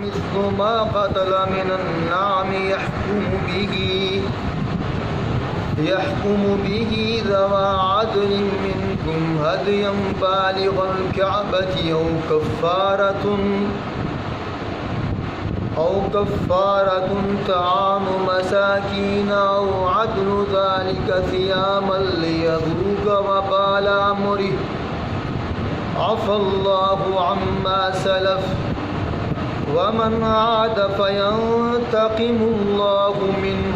مثل ما قتل من النعم يحكم به ذوى عدل منكم هديا بالغ الكعبة أو كفارة طعام مساكين أو عدل ذلك صياما ليذوق وبال أمره عفى الله عما سلف ومن عاد فينتقم الله منه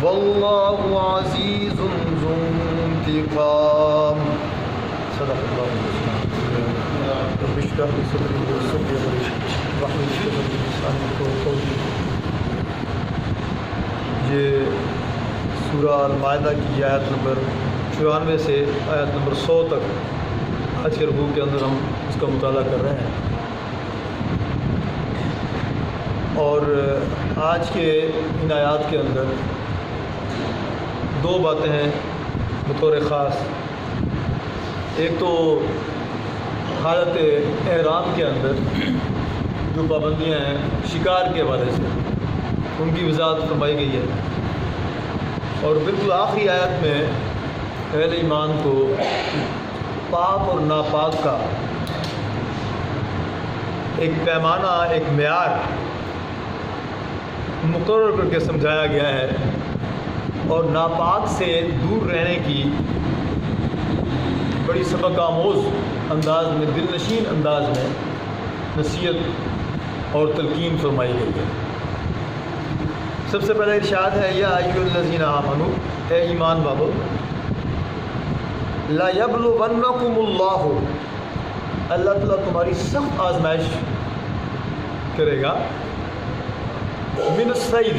والله عزيز ذو انتقام. صدق الله العظيم. رب اشرح لي صدري ويسر لي امري واحلل عقدة من لساني يفقهوا قولي. یہ سورہ المائدہ کی آیت نمبر 94 سے آیت نمبر 100 تک آج کے رکوع کے اندر ہم اس کا مطالعہ کر رہے ہیں، اور آج کے ان آیات کے اندر دو باتیں ہیں بطور خاص. ایک تو حالت احرام کے اندر جو پابندیاں ہیں شکار کے حوالے سے ان کی وضاحت فرمائی گئی ہے، اور بالکل آخری آیت میں اہل ایمان کو پاک اور ناپاک کا ایک پیمانہ، ایک معیار مقرر کر کے سمجھایا گیا ہے، اور ناپاک سے دور رہنے کی بڑی سبق آموز انداز میں، دل نشین انداز میں نصیحت اور تلقین فرمائی گئی ہے. سب سے پہلے ارشاد ہے یا ایھا الذین آمنوا، اے ایمان والو، لا یبلونکم اللہ، اللہ تعالیٰ تمہاری سخت آزمائش کرے گا، من الصید،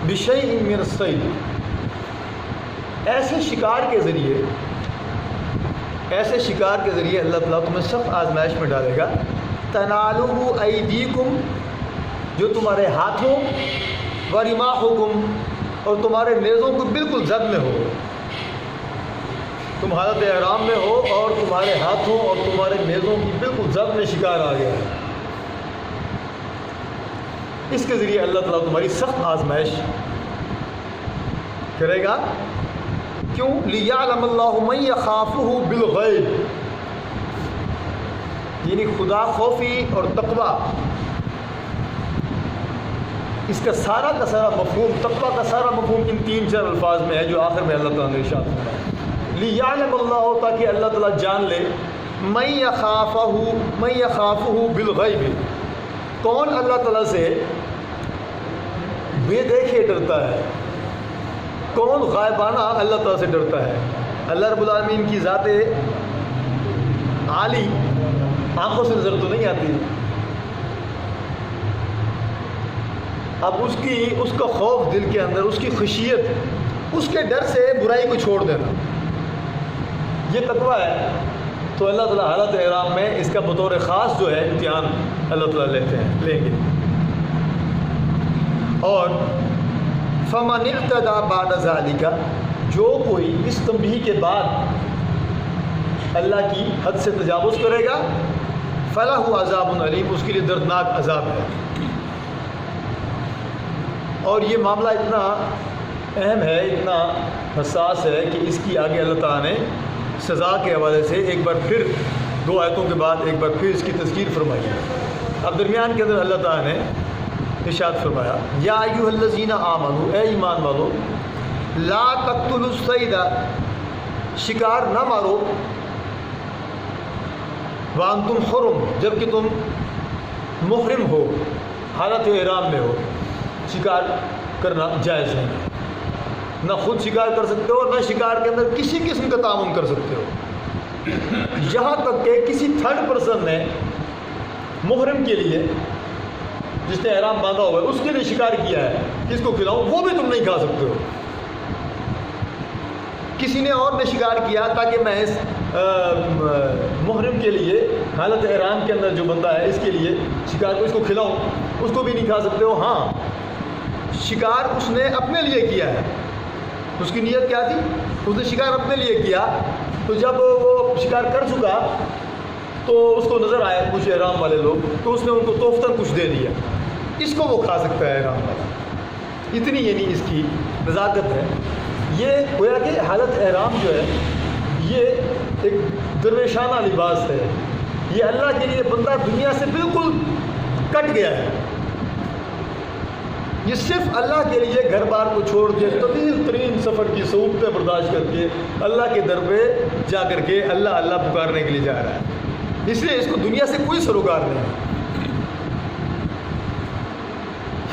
بشیء من الصید، ایسے شکار کے ذریعے اللہ تعالیٰ تمہیں سخت آزمائش میں ڈالے گا، تنالہ ایدیکم، جو تمہارے ہاتھوں، ورماحکم، اور تمہارے نیزوں کو بالکل زد میں ہو. تم حالت احرام میں ہو اور تمہارے ہاتھوں اور تمہارے نیزوں کی بالکل زد میں شکار آ گیا ہے. اس کے ذریعے اللہ تعالیٰ تمہاری سخت آزمائش کرے گا. کیوں؟ لِيَعْلَمَ اللَّهُ مَن يَخَافُهُ بِالْغَيْبِ، یعنی خدا خوفی اور تقوی، اس کا سارا مفہوم، تقوی کا سارا مفہوم ان 3-4 الفاظ میں ہے جو آخر میں اللہ تعالیٰ نے ارشاد فرمایا. لِيَعْلَمَ اللَّهُ، تاکہ اللہ تعالیٰ جان لے، مَن يَخَافُهُ بِالْغَيْبِ، کون اللہ تعالیٰ سے بے دیکھے ڈرتا ہے، کون غائبانہ اللہ تعالیٰ سے ڈرتا ہے. اللہ رب العالمین کی ذات عالی آنکھوں سے نظر تو نہیں آتی، اب اس کا خوف دل کے اندر، اس کی خشیت، اس کے ڈر سے برائی کو چھوڑ دینا، یہ تقویٰ ہے. تو اللہ تعالیٰ حالت احرام میں اس کا بطور خاص جو ہے امتحان اللہ تعالیٰ لیں گے. اور فمن اعتدى بعد ذلك، جو کوئی اس تنبیہ کے بعد اللہ کی حد سے تجاوز کرے گا، فلہ عذاب علیم، اس کے لیے دردناک عذاب ہے. اور یہ معاملہ اتنا اہم ہے، اتنا حساس ہے کہ اس کی آگے اللہ تعالیٰ نے سزا کے حوالے سے ایک بار پھر 2 آیتوں کے بعد ایک بار پھر اس کی تذکیر فرمائی ہے. اب درمیان کے اندر اللہ تعالیٰ نے ارشاد فرمایا یا ایھا الذین آمنوا، اے ایمان والو، لا تقتلوا الصید، شکار نہ مارو، وانتم حرم، جبکہ تم محرم ہو، حالت احرام میں ہو. شکار کرنا جائز نہیں، نہ خود شکار کر سکتے ہو، نہ شکار کے اندر کسی قسم کا تعاون کر سکتے ہو. یہاں تک کہ کسی تھرڈ پرسن نے محرم کے لیے، جس نے احرام باندھا ہوا ہے، اس کے لیے شکار کیا ہے، کس کو کھلاؤں، وہ بھی تم نہیں کھا سکتے ہو. کسی نے اور نے شکار کیا تاکہ میں اس محرم کے لیے، حالت احرام کے اندر جو بندہ ہے، اس کے لیے شکار کو، اس کو کھلاؤں، اس کو بھی نہیں کھا سکتے ہو. ہاں، شکار اس نے اپنے لیے کیا ہے، اس کی نیت کیا تھی؟ اس نے شکار اپنے لیے کیا، تو جب وہ شکار کر چکا تو اس کو نظر آئے کچھ احرام والے لوگ، تو اس نے ان کو توفتاً کچھ دے دیا، اس کو وہ کھا سکتا ہے احرام والا، اتنی یعنی اس کی نزاکت ہے۔ یہ گویا کہ حالت احرام جو ہے یہ ایک درویشانہ لباس ہے، یہ اللہ کے لیے بندہ دنیا سے بالکل کٹ گیا ہے، یہ صرف اللہ کے لیے گھر بار کو چھوڑ کے طویل ترین سفر کی صعوبتیں برداشت کر کے اللہ کے در پہ جا کر کے اللہ اللہ پکارنے کے لیے جا رہا ہے، اس لیے اس کو دنیا سے کوئی سروکار نہیں ہے۔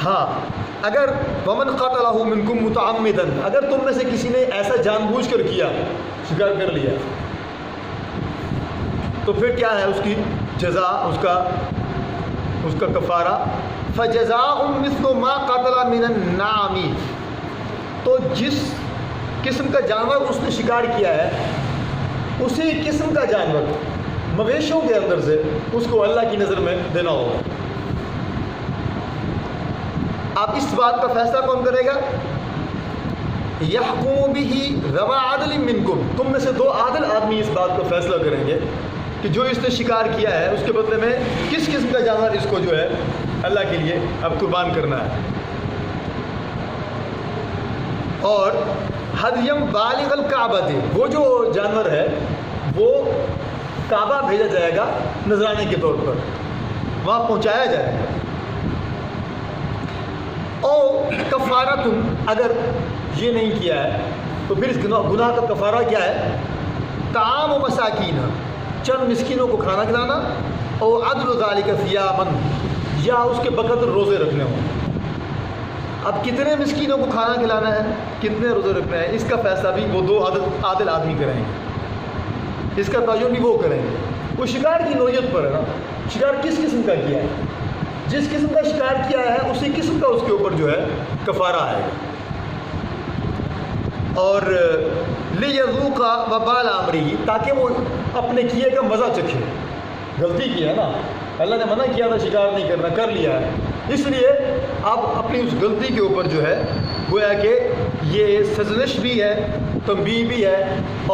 ہاں اگر ومن قتلہ منکم متعمدا، اگر تم میں سے کسی نے ایسا جان بوجھ کر کیا، شکار کر لیا، تو پھر کیا ہے اس کی جزا، اس کا کفارہ، فجزاء مثل ما قتل من النعم، تو جس قسم کا جانور اس نے شکار کیا ہے اسی قسم کا جانور مویشیوں کے اندر سے اس کو اللہ کی نظر میں دینا ہوگا۔ اب اس بات کا فیصلہ کون کرے گا؟ یحکم بہ ذوی عدل منکم، تم میں سے 2 عادل آدمی اس بات کا فیصلہ کریں گے کہ جو اس نے شکار کیا ہے اس کے بدلے میں کس قسم کا جانور اس کو جو ہے اللہ کے لیے اب قربان کرنا ہے۔ اور ہدیم بالغ الکعبہ، وہ جو جانور ہے وہ کعبہ بھیجا جائے گا نذرانے کے طور پر، وہاں پہنچایا جائے گا۔ اور کفارہ اگر یہ نہیں کیا ہے تو پھر اس گناہ کا کفارہ کیا ہے؟ طعام و مساکین، چند مسکینوں کو کھانا کھلانا، اور عدل ذالک صیاماً، یا اس کے بقدر روزے رکھنے ہوں۔ اب کتنے مسکینوں کو کھانا کھلانا ہے، کتنے روزے رکھنے ہیں، اس کا فیصلہ بھی وہ 2 عادل آدمی کریں گے، اس کا تعین بھی وہ کریں گے۔ وہ شکار کی نوعیت پر ہے نا، شکار کس قسم کا کیا ہے، جس قسم کا شکار کیا ہے اسی قسم کا اس کے اوپر جو ہے کفارہ آئے گا۔ اور لِيَذُوقَ وَبَالَ أَمْرِهِ، تاکہ وہ اپنے کیے کا مزہ چکھے، غلطی کی ہے نا، اللہ نے منع کیا تھا شکار نہیں کرنا، کر لیا ہے، اس لیے اب اپنی اس غلطی کے اوپر جو ہے گویا کہ یہ سزنش بھی ہے، تنبیہ بھی ہے،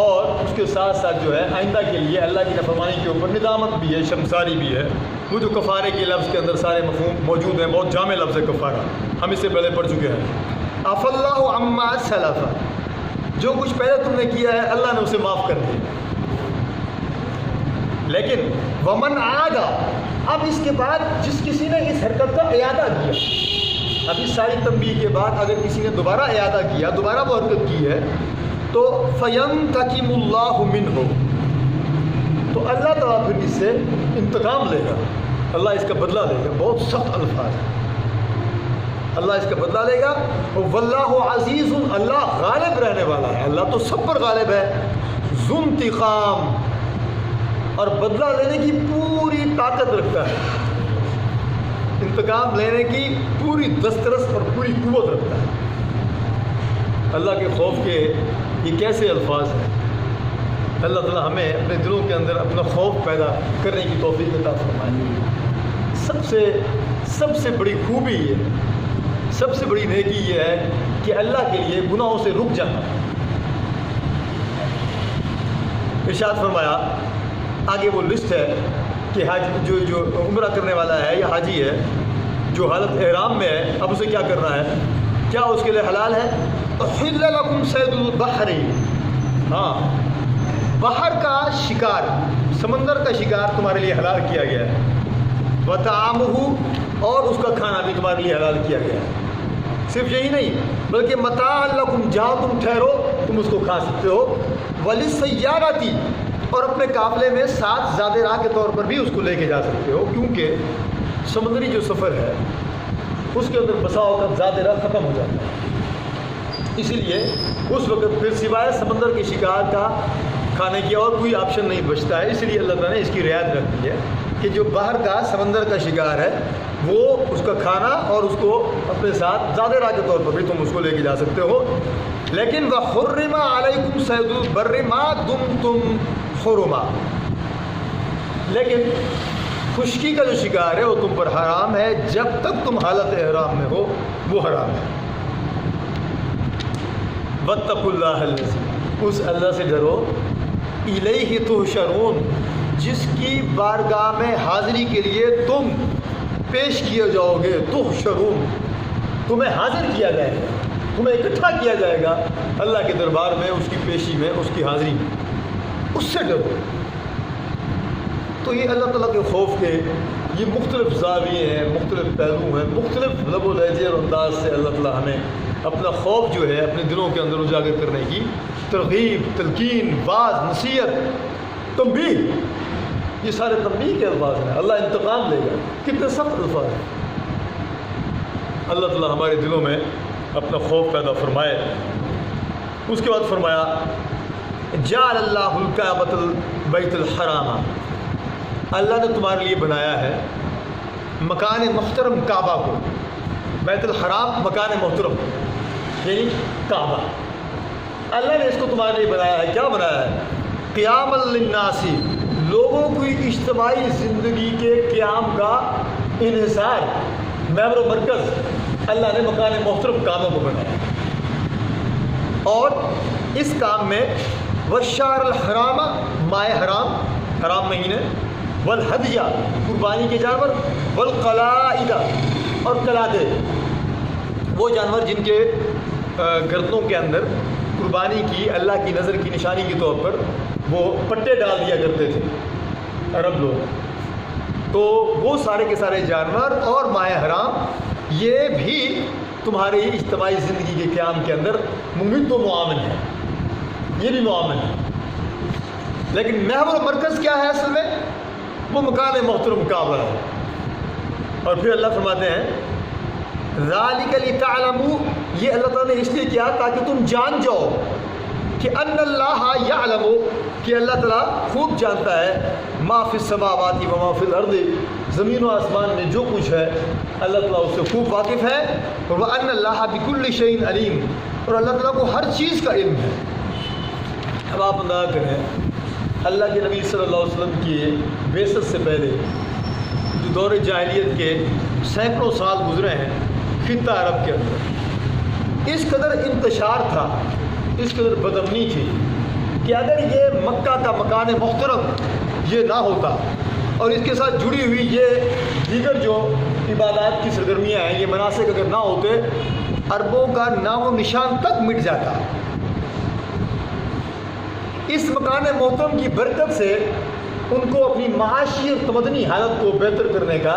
اور اس کے ساتھ ساتھ جو ہے آئندہ کے لیے اللہ کی نافرمانی کے اوپر ندامت بھی ہے، شرمساری بھی ہے۔ وہ جو کفارے کے لفظ کے اندر سارے مفہوم موجود ہیں، بہت جامع لفظ ہے کفارہ، ہم اس سے پہلے پڑھ چکے ہیں۔ عَفَى اللَّهُ عَمَّا سَلَفَ، جو کچھ پہلے تم نے کیا ہے اللہ نے اسے معاف کر دیا۔ لیکن ومن عاد، اب اس کے بعد جس کسی نے اس حرکت کا اعادہ کیا، اب اس ساری تنبیہ کے بعد اگر کسی نے دوبارہ اعادہ کیا، دوبارہ وہ حرکت کی ہے، تو فَيَنْتَقِمُ اللَّهُ مِنْهُ، تو اللہ تعالیٰ پھر اس سے انتقام لے گا، اللہ اس کا بدلہ لے گا۔ بہت سخت الفاظ ہیں، اللہ اس کا بدلہ لے گا۔ وَاللَّهُ عَزِيزٌ، اللہ غالب رہنے والا ہے، اللہ تو سب پر غالب ہے۔ ذو انتقام، اور بدلہ لینے کی پوری طاقت رکھتا ہے، انتقام لینے کی پوری دسترس اور پوری قوت رکھتا ہے۔ اللہ کے خوف کے یہ کیسے الفاظ ہیں، اللہ تعالیٰ ہمیں اپنے دلوں کے اندر اپنا خوف پیدا کرنے کی توفیق عطا فرمائے۔ سب سے بڑی خوبی یہ، سب سے بڑی نیکی یہ ہے کہ اللہ کے لیے گناہوں سے رک جانا۔ ارشاد فرمایا، آگے وہ لسٹ ہے کہ حاجی جو عمرہ کرنے والا ہے یا حاجی ہے جو حالت احرام میں ہے، اب اسے کیا کرنا ہے، کیا اس کے لیے حلال ہے؟ احل لکم صید البحر، ہاں باہر کا شکار، سمندر کا شکار تمہارے لیے حلال کیا گیا ہے۔ وطعامہ، اور اس کا کھانا بھی تمہارے لیے حلال کیا گیا ہے۔ صرف یہی نہیں بلکہ متاع لکم، جہاں تم ٹھہرو تم اس کو کھا سکتے ہو۔ وللسیارۃ، اور اپنے قافلے میں ساتھ زیادہ راہ کے طور پر بھی اس کو لے کے جا سکتے ہو، کیونکہ سمندری جو سفر ہے اس کے اندر بسا اوقات زیادہ راہ ختم ہو جاتا ہے، اسی لیے اس وقت پھر سوائے سمندر کے شکار کا کھانے کی اور کوئی آپشن نہیں بچتا ہے۔ اس لیے اللہ تعالیٰ نے اس کی رعایت رکھ دی ہے کہ جو باہر کا سمندر کا شکار ہے وہ اس کا کھانا اور اس کو اپنے ساتھ زیادہ راہ کے طور پر بھی تم اس کو لے کے جا سکتے ہو۔ لیکن وَحُرِّمَ عَلَيْكُمْ صَيْدُ الْبَرِّ مَا دُمْتُمْ حُرُمًا، لیکن خشکی کا جو شکار ہے وہ تم پر حرام ہے جب تک تم حالت احرام میں ہو، وہ حرام ہے۔ وَاتَّقُوا اللَّهَ الَّذِي، اس اللہ سے ڈرو، اِلَيْهِ تُحْشَرُونَ، جس کی بارگاہ میں حاضری کے لیے تم پیش کیے جاؤ گے، تحشرون، تمہیں حاضر کیا جائے گا، تمہیں اکٹھا کیا جائے گا اللہ کے دربار میں، اس کی پیشی میں، اس کی حاضری میں، اس سے ڈرو۔ تو یہ اللہ تعالیٰ کے خوف کے یہ مختلف زاویے ہیں، مختلف پہلو ہیں، مختلف لب و لہجے اور انداز سے اللہ تعالیٰ ہمیں اپنا خوف جو ہے اپنے دلوں کے اندر اجاگر کرنے کی ترغیب، تلقین، باز، نصیحت، تنبیہ، یہ سارے تنبیہ کے الفاظ ہیں۔ اللہ انتقام لے گا، کتنے سخت الفاظ ہیں۔ اللہ تعالیٰ ہمارے دلوں میں اپنا خوف پیدا فرمائے۔ اس کے بعد فرمایا جعل اللہ الکعبۃ البیت الحرام، اللہ نے تمہارے لیے بنایا ہے مکان محترم کعبہ کو، بیت الحرام مکان محترم یعنی کعبہ، اللہ نے اس کو تمہارے لیے بنایا ہے۔ کیا بنایا ہے؟ قیام للناس، لوگوں کی اجتماعی زندگی کے قیام کا انحصار، محور و مرکز اللہ نے مکان محترم کعبہ کو بنایا، اور اس کام میں والشہر الحرام، ماہ حرام، حرام مہینے، والہدیہ، قربانی کے جانور، والقلائد، اور قلادے، وہ جانور جن کے گردنوں کے اندر قربانی کی اللہ کی نظر کی نشانی کے طور پر وہ پٹے ڈال دیا کرتے تھے عرب لوگ، تو وہ سارے کے سارے جانور اور ماہ حرام یہ بھی تمہاری اجتماعی زندگی کے قیام کے اندر ممد و معاون ہے، یہ بھی معاون ہے، لیکن محور و مرکز کیا ہے اصل میں؟ وہ مکان محترم کعبہ ہے۔ اور پھر اللہ فرماتے ہیں ذالک لتعلموا، یہ اللہ تعالیٰ نے اس لیے کیا تاکہ تم جان جاؤ کہ ان اللہ یعلم، کہ اللہ تعالیٰ خوب جانتا ہے ما فی السماوات و ما فی الارض، زمین و آسمان میں جو کچھ ہے اللہ تعالیٰ اس سے خوب واقف ہے، اور وان اللہ بکل شیء علیم، اور اللہ تعالیٰ کو ہر چیز کا علم ہے۔ اب آپ اندازہ کریں اللہ کے نبی صلی اللہ علیہ وسلم کی بعثت سے پہلے جو دور جاہلیت کے سینکڑوں سال گزرے ہیں خطہ عرب کے اندر، اس قدر انتشار تھا، اس قدر بدامنی تھی کہ اگر یہ مکہ کا مکان محترم یہ نہ ہوتا اور اس کے ساتھ جڑی ہوئی یہ دیگر جو عبادات کی سرگرمیاں ہیں، یہ مناسک اگر نہ ہوتے، عربوں کا نام و نشان تک مٹ جاتا۔ اس مکان محترم کی برکت سے ان کو اپنی معاشی اور تمدنی حالت کو بہتر کرنے کا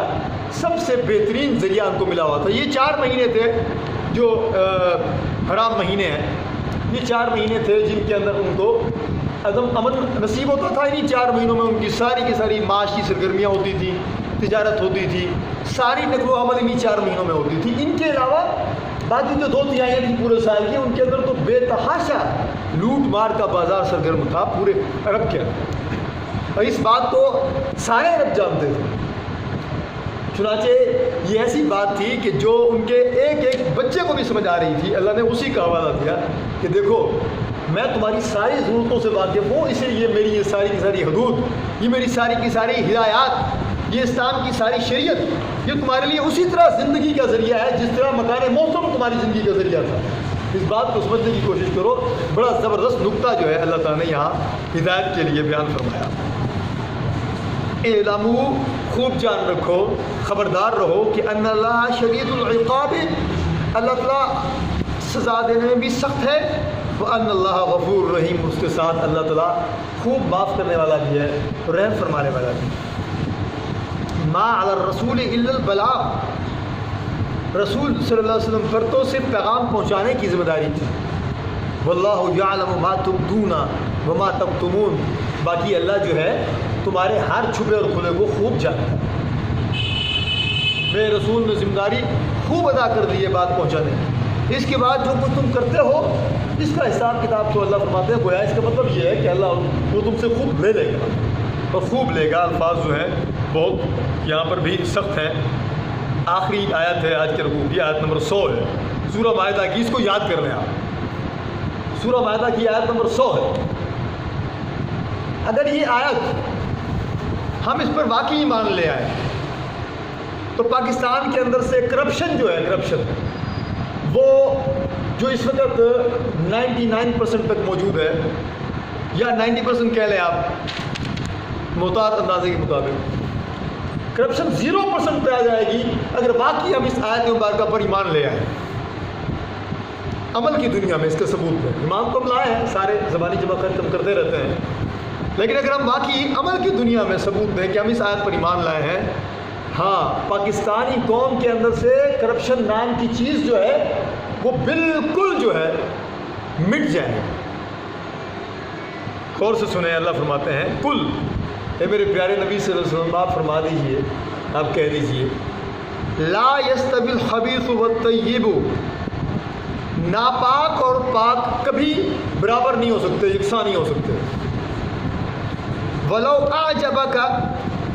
سب سے بہترین ذریعہ ان کو ملا ہوا تھا۔ یہ 4 مہینے تھے جو حرام مہینے ہیں، یہ 4 مہینے تھے جن کے اندر ان کو عدم امن نصیب ہوتا تھا۔ انہیں 4 مہینوں میں ان کی ساری کی ساری معاشی سرگرمیاں ہوتی تھیں، تجارت ہوتی تھی، ساری نقل و حمل انہیں 4 مہینوں میں ہوتی تھی۔ ان کے علاوہ باقی جو 2 تہائی تھیں پورے سال کی، ان کے اندر تو بے تحاشا لوٹ مار کا بازار سرگرم تھا پورے عرب کے اندر، اور اس بات کو سارے عرب جانتے تھے۔ چنانچہ یہ ایسی بات تھی کہ جو ان کے ایک ایک بچے کو بھی سمجھ آ رہی تھی، اللہ نے اسی کا حوالہ دیا کہ دیکھو میں تمہاری ساری ضرورتوں سے واقف ہوں، اسی لیے میری یہ ساری کی ساری حدود، یہ میری ساری کی ساری ہدایات، یہ اسلام کی ساری شریعت، یہ تمہارے لیے اسی طرح زندگی کا ذریعہ ہے جس طرح مکان محترم تمہاری زندگی کا ذریعہ تھا۔ اس بات کو سمجھنے کی کوشش کرو، بڑا زبردست نقطہ جو ہے اللہ تعالیٰ نے یہاں ہدایت کے لیے بیان فرمایا۔ اعلموا، خوب جان رکھو، خبردار رہو کہ ان اللہ شدید العقاب، اللہ تعالیٰ سزا دینے میں بھی سخت ہے، وان اللہ غفور رحیم، اس کے ساتھ اللہ تعالیٰ خوب معاف کرنے والا بھی ہے، رحم فرمانے والا بھی ہے۔ ما علی الرسول الا البلاغ، رسول صلی اللہ علیہ وسلم پر تو صرف پیغام پہنچانے کی ذمہ داری تھی۔ واللہ یعلم ما تبدون وما تکتمون، باقی اللہ جو ہے تمہارے ہر چھپے اور کھلے کو خوب جانتا ہے۔ میرے رسول نے ذمہ داری خوب ادا کر دی ہے بات پہنچانے کی، اس کے بعد جو کچھ تم کرتے ہو اس کا حساب کتاب تو اللہ فرماتے ہیں، گویا اس کا مطلب یہ ہے کہ اللہ وہ تم سے خود لے لے گا، اور خوب لے گا۔ الفاظ جو ہیں بہت یہاں پر بھی سخت ہیں۔ آخری آیت ہے آج کے رکوع کی، آیت نمبر 100 ہے سورہ مائدہ کی، اس کو یاد کر لیں آپ، سورہ مائدہ کی آیت نمبر 100 ہے۔ اگر یہ آیت ہم اس پر واقعی مان لے آئے تو پاکستان کے اندر سے کرپشن جو ہے، کرپشن وہ جو اس وقت 99% تک موجود ہے، یا 90% کہہ لیں آپ، محتاط اندازے کے مطابق کرپشن 0% پہ آ جائے گی اگر واقعی ہم اس آیت مبارکہ پر ایمان لے آئیں. عمل کی دنیا میں اس کا ثبوت ہے. ایمان تو ہم لائے ہیں, سارے زبانی جمع خرچ ہم کرتے رہتے ہیں, لیکن اگر ہم واقعی عمل کی دنیا میں ثبوت دیں کہ ہم اس آیت پر ایمان لائے ہیں, ہاں پاکستانی قوم کے اندر سے کرپشن نام کی چیز جو ہے وہ بالکل جو ہے مٹ جائے. غور سے سنیں, اللہ فرماتے ہیں کل, اے میرے پیارے نبی صلی اللہ علیہ وسلم آپ فرما دیجئے, آپ کہہ دیجئے لا یستوی الخبیث والطیب, ناپاک اور پاک کبھی برابر نہیں ہو سکتے, یکساں نہیں ہو سکتے. ولو اعجبک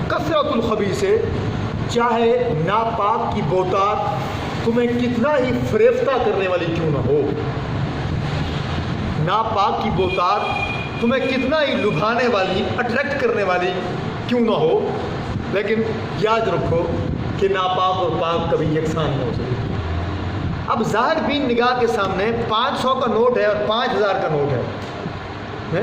کثرت الخبیث, چاہے ناپاک کی بہتات تمہیں کتنا ہی فریفتہ کرنے والی کیوں نہ ہو, ناپاک کی بہتات تمہیں کتنا ہی لبھانے والی, اٹریکٹ کرنے والی کیوں نہ ہو, لیکن یاد رکھو کہ ناپاک اور پاک کبھی یکساں نہیں ہو سکتے. اب ظاہر بین نگاہ کے سامنے 500 کا نوٹ ہے اور 5000 کا نوٹ ہے,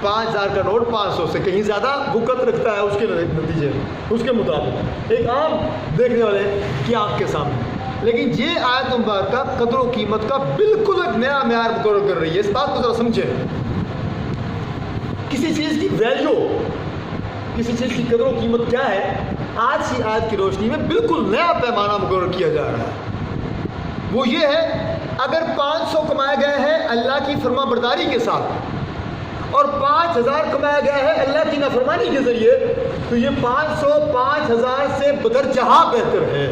5000 کا نوٹ 500 سے کہیں زیادہ بکت رکھتا ہے اس کے نتیجے میں, اس کے مطابق ایک عام دیکھنے والے کی آنکھ کے سامنے. لیکن یہ آیت مبارکہ قدر و قیمت کا بالکل ایک نیا معیار مقرر کر رہی ہے. اس بات کو ذرا سمجھیں, کسی چیز کی ویلیو, کسی چیز کی قدر و قیمت کیا ہے, آج کی آیت کی روشنی میں بالکل نیا پیمانہ مقرر کیا جا رہا ہے. وہ یہ ہے اگر 500 کمائے گئے ہیں اللہ کی فرما برداری کے ساتھ اور 5000 کمایا گیا ہے اللہ کی نافرمانی کے ذریعے, تو یہ 500 5000 سے بدرجہ بہتر ہے.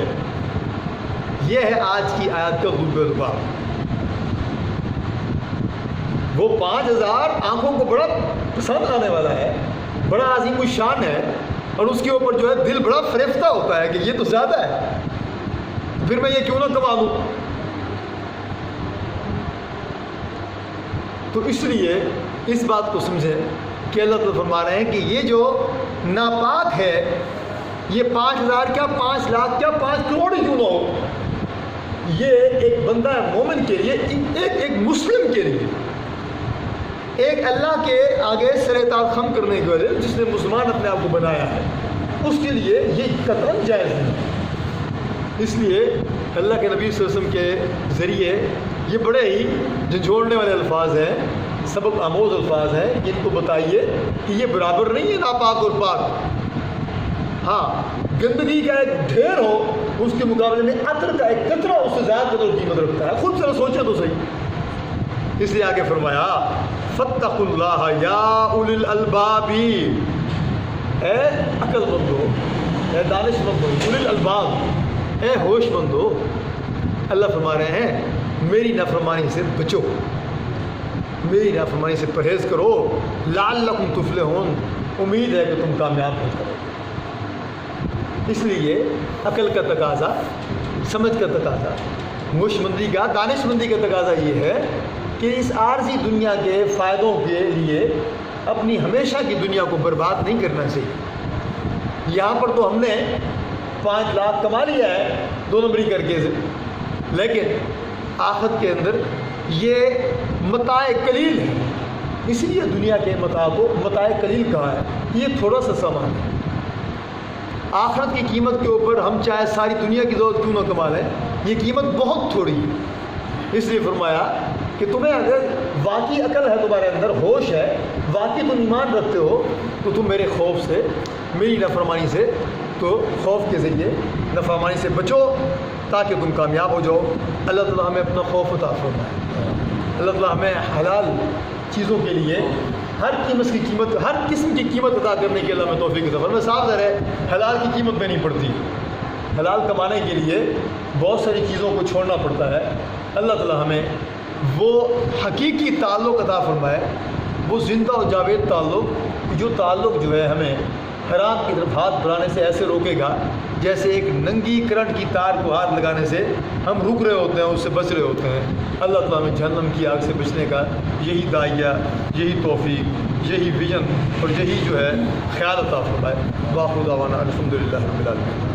یہ ہے آج کی آیت کا غلب الباب. وہ 5000 آنکھوں کو بڑا پسند آنے والا ہے, بڑا عظیم الشان ہے, اور اس کے اوپر جو ہے دل بڑا فریفتہ ہوتا ہے کہ یہ تو زیادہ ہے, پھر میں یہ کیوں نہ کما لوں. تو اس لیے اس بات کو سمجھیں کہ اللہ تعالیٰ فرما رہے ہیں کہ یہ جو ناپاک ہے, یہ 5000 کیا 5 لاکھ کیا 5 کروڑ ہی کیوں نہ ہو, یہ ایک بندہ مومن کے لیے, ایک مسلم کے لیے, ایک اللہ کے آگے سر تاج خم کرنے کے لیے جس نے مسلمان اپنے آپ کو بنایا ہے, اس کے لیے یہ قطعاً جائز نہیں. اس لیے اللہ کے نبی صلی اللہ علیہ وسلم کے ذریعے یہ بڑے ہی جھنجھوڑنے والے الفاظ ہیں, سبق آموز الفاظ ہیں, ان کو بتائیے کہ یہ برابر نہیں ہے ناپاک اور پاک. ہاں گندگی کا ایک ڈھیر ہو اس کے مقابلے میں عطر کا ایک قطرہ اس سے زیادہ قدر و قیمت رکھتا ہے. خود ذرا سوچیں تو صحیح. اس لیے آگے فرمایا فاتقوا اللہ یا اولی الالباب, اے عقل مندو, اے دانش مندو, اولی الالباب, اے ہوش مندو, اللہ فرما رہے ہیں میری نافرمانی سے بچو, میری نافرمانی سے پرہیز کرو, لعلکم تفلحون, امید ہے کہ تم کامیاب ہو جاؤ. اس لیے عقل کا تقاضا, سمجھ کا تقاضا, ہوش مندی کا, دانش مندی کا تقاضا یہ ہے کہ اس عارضی دنیا کے فائدوں کے لیے اپنی ہمیشہ کی دنیا کو برباد نہیں کرنا چاہیے. یہاں پر تو ہم نے 5 لاکھ کما لیا ہے 2 نمبری کر کے, لیکن آخرت کے اندر یہ متاع قلیل ہے. اس لیے دنیا کے متاع کو متاع قلیل کہا ہے. یہ تھوڑا سا سامان ہے. آخرت کی قیمت کے اوپر ہم چاہے ساری دنیا کی دولت کیوں نہ کما لیں, یہ قیمت بہت تھوڑی ہے. اس لیے فرمایا کہ تمہیں اگر واقعی عقل ہے, تمہارے اندر ہوش ہے, واقعی تم ایمان رکھتے ہو, تو تم میرے خوف سے, میری نافرمانی سے, تو خوف کے ذریعے نافرمانی سے بچو تاکہ تم کامیاب ہو جاؤ. اللہ تعالیٰ ہمیں اپنا خوف عطا فرمائے. اللہ تعالیٰ ہمیں حلال چیزوں کے لیے ہر قسم کی قیمت ادا کرنے کے اللہ میں توفیق عطا فرمائے. صاف ظاہر ہے حلال کی قیمت میں نہیں پڑتی, حلال کمانے کے لیے بہت ساری چیزوں کو چھوڑنا پڑتا ہے. اللہ تعالیٰ ہمیں وہ حقیقی تعلق عطا فرمائے, وہ زندہ و جاوید تعلق, جو تعلق جو ہے ہمیں حرام کی طرف ہاتھ بڑھانے سے ایسے روکے گا جیسے ایک ننگی کرنٹ کی تار کو ہاتھ لگانے سے ہم رک رہے ہوتے ہیں, اس سے بچ رہے ہوتے ہیں. اللہ تعالیٰ ہمیں جہنم کی آگ سے بچنے کا یہی داعیہ, یہی توفیق, یہی ویژن اور یہی جو ہے خیال عطا فرمائے. باخر دعوانا الحمدللہ رب العالمین.